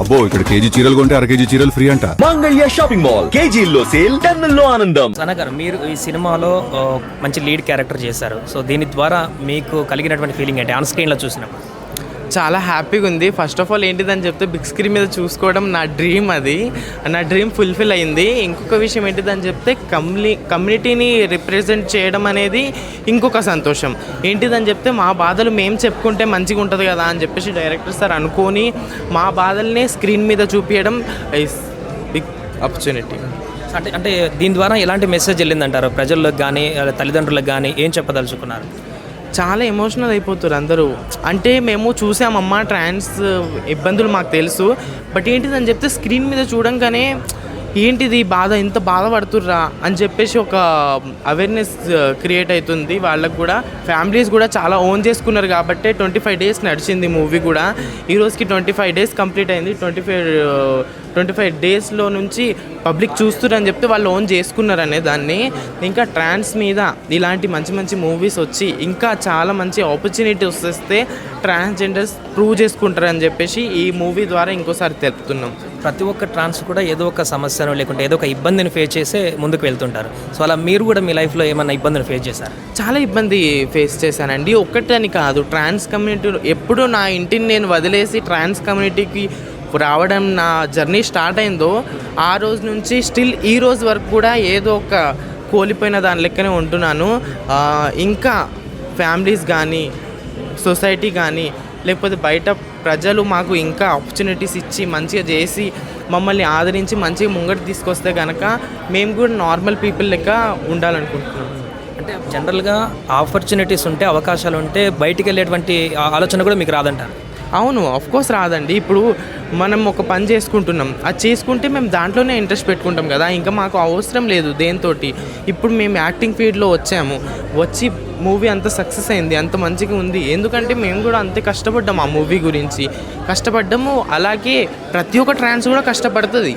అబ్బో ఇక్కడ కేజీ చీరలు కొంటే అర కేజీ చీరలు ఫ్రీ అంట. మంగళ్య షాపింగ్ మాల్, కేజీల్లో సేల్, టన్నుల్లో ఆనందం. సనా గారు, మీరు ఈ సినిమాలో మంచి లీడ్ క్యారెక్టర్ చేశారు. సో దీని ద్వారా మీకు కలిగినటువంటి ఫీలింగ్ ఏంటి ఆన్ స్క్రీన్లో చూసినప్పుడు? చాలా హ్యాపీగా ఉంది. ఫస్ట్ ఆఫ్ ఆల్ ఏంటిదని చెప్తే బిగ్ స్క్రీన్ మీద చూసుకోవడం నా డ్రీమ్. అది నా డ్రీమ్ ఫుల్ఫిల్ అయింది. ఇంకొక విషయం ఏంటిదని చెప్తే కమ్యూనిటీని రిప్రజెంట్ చేయడం అనేది ఇంకొక సంతోషం. ఏంటిదని చెప్తే మా బాధలు మేము చెప్పుకుంటే మంచిగా ఉంటుంది కదా అని చెప్పేసి డైరెక్టర్ సార్ అనుకొని మా బాధల్ని స్క్రీన్ మీద చూపించడం ఇస్ బిగ్ ఆపర్చునిటీ. అంటే దీని ద్వారా ఎలాంటి మెసేజ్ వెళ్ళిందంటారు ప్రజల్లోకి కానీ తల్లిదండ్రులకు కానీ? ఏం చెప్పదలుచుకున్నారు? చాలా ఎమోషనల్ అయిపోతారు అందరూ. అంటే మేము చూసామమ్మా ట్రాన్స్ ఇబ్బందులు మాకు తెలుసు, బట్ ఏంటిదని చెప్తే స్క్రీన్ మీద చూడంగానే ఏంటిది బాధ, ఇంత బాధపడుతుర్రా అని చెప్పేసి ఒక అవేర్నెస్ క్రియేట్ అవుతుంది వాళ్ళకు కూడా. ఫ్యామిలీస్ కూడా చాలా ఓన్ చేసుకున్నారు కాబట్టి 25 days నడిచింది మూవీ కూడా. ఈరోజుకి 25 days కంప్లీట్ అయింది. 25 daysలో నుంచి పబ్లిక్ చూస్తున్నారని చెప్తే వాళ్ళు ఓన్ చేసుకున్నారనే దాన్ని. ఇంకా ట్రాన్స్ మీద ఇలాంటి మంచి మంచి మూవీస్ వచ్చి ఇంకా చాలా మంచి ఆపర్చునిటీస్ వస్తే ట్రాన్స్జెండర్స్ ప్రూవ్ చేసుకుంటారని చెప్పేసి ఈ మూవీ ద్వారా ఇంకోసారి తెలుపుతున్నాం. ప్రతి ఒక్క ట్రాన్స్ కూడా ఏదో ఒక సమస్యను లేకుంటే ఏదో ఒక ఇబ్బందిని ఫేస్ చేసే ముందుకు వెళ్తుంటారు. సో అలా మీరు కూడా మీ లైఫ్లో ఏమైనా ఇబ్బందిని ఫేస్ చేశారు? చాలా ఇబ్బంది ఫేస్ చేశానండి. ఒక్కటని కాదు, ట్రాన్స్ కమ్యూనిటీలో ఎప్పుడు నా ఇంటిని నేను వదిలేసి ట్రాన్స్ కమ్యూనిటీకి రావడం నా జర్నీ స్టార్ట్ అయిందో ఆ రోజు నుంచి స్టిల్ ఈ రోజు వరకు కూడా ఏదో ఒక కోల్పోయిన దాని లెక్కనే ఉంటున్నాను. ఇంకా ఫ్యామిలీస్ కానీ సొసైటీ కానీ లేకపోతే బయట ప్రజలు మాకు ఇంకా ఆపర్చునిటీస్ ఇచ్చి మంచిగా చేసి మమ్మల్ని ఆదరించి మంచిగా ముంగట తీసుకొస్తే కనుక మేము కూడా నార్మల్ పీపుల్ లెక్క ఉండాలనుకుంటున్నాం. అంటే జనరల్గా ఆపర్చునిటీస్ ఉంటే, అవకాశాలు ఉంటే బయటికి వెళ్ళేటువంటి ఆలోచన కూడా మీకు రాదంటారు? అవును, ఆఫ్కోర్స్ రాదండి. ఇప్పుడు మనం ఒక పని చేసుకుంటున్నాం, అది చేసుకుంటే మేము దాంట్లోనే ఇంట్రెస్ట్ పెట్టుకుంటాం కదా, ఇంకా మాకు అవసరం లేదు దేనితోటి. ఇప్పుడు మేము యాక్టింగ్ ఫీల్డ్లో వచ్చి మూవీ అంత సక్సెస్ అయింది, అంత మంచిగా ఉంది. ఎందుకంటే మేము కూడా అంతే కష్టపడ్డాము, ఆ మూవీ గురించి కష్టపడ్డాము. అలాగే ప్రతి ఒక్క ట్రాన్స్ కూడా కష్టపడుతుంది.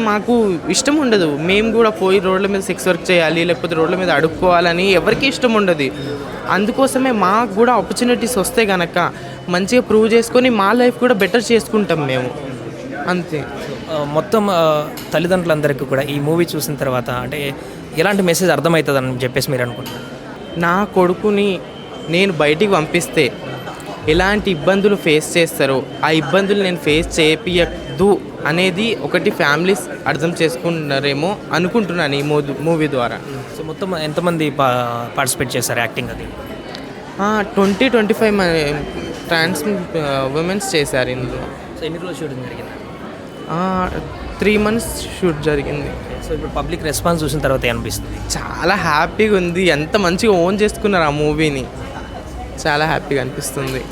మాకు ఇష్టం ఉండదు మేము కూడా పోయి రోడ్ల మీద సెక్స్ వర్క్ చేయాలి లేకపోతే రోడ్ల మీద అడుక్కోవాలని ఎవరికి ఇష్టం ఉండదు. అందుకోసమే మాకు కూడా ఆపర్చునిటీస్ వస్తే కనుక మంచిగా ప్రూవ్ చేసుకొని మా లైఫ్ కూడా బెటర్ చేసుకుంటాం మేము, అంతే. మొత్తం తల్లిదండ్రులందరికీ కూడా ఈ మూవీ చూసిన తర్వాత అంటే ఎలాంటి మెసేజ్ అర్థమవుతుందని చెప్పేసి మీరు అనుకుంటున్నారు? నా కొడుకుని నేను బయటికి పంపిస్తే ఎలాంటి ఇబ్బందులు ఫేస్ చేస్తారో ఆ ఇబ్బందులు నేను ఫేస్ చేపియద్దు అనేది ఒకటి ఫ్యామిలీస్ అర్థం చేసుకుంటున్నారేమో అనుకుంటున్నాను ఈ మూవీ ద్వారా. సో మొత్తం ఎంతమంది పార్టిసిపేట్ చేశారు యాక్టింగ్? అది 20-25 ట్రాన్స్ ఉమెన్స్ చేశారు ఇందులో. సో ఎన్ని రోజులు షూటింగ్ జరిగింది? 3 months షూట్ జరిగింది. సో ఇప్పుడు పబ్లిక్ రెస్పాన్స్ చూసిన తర్వాత అనిపిస్తుంది? చాలా హ్యాపీగా ఉంది. ఎంత మంచిగా ఓన్ చేసుకున్నారు ఆ మూవీని, చాలా హ్యాపీగా అనిపిస్తుంది.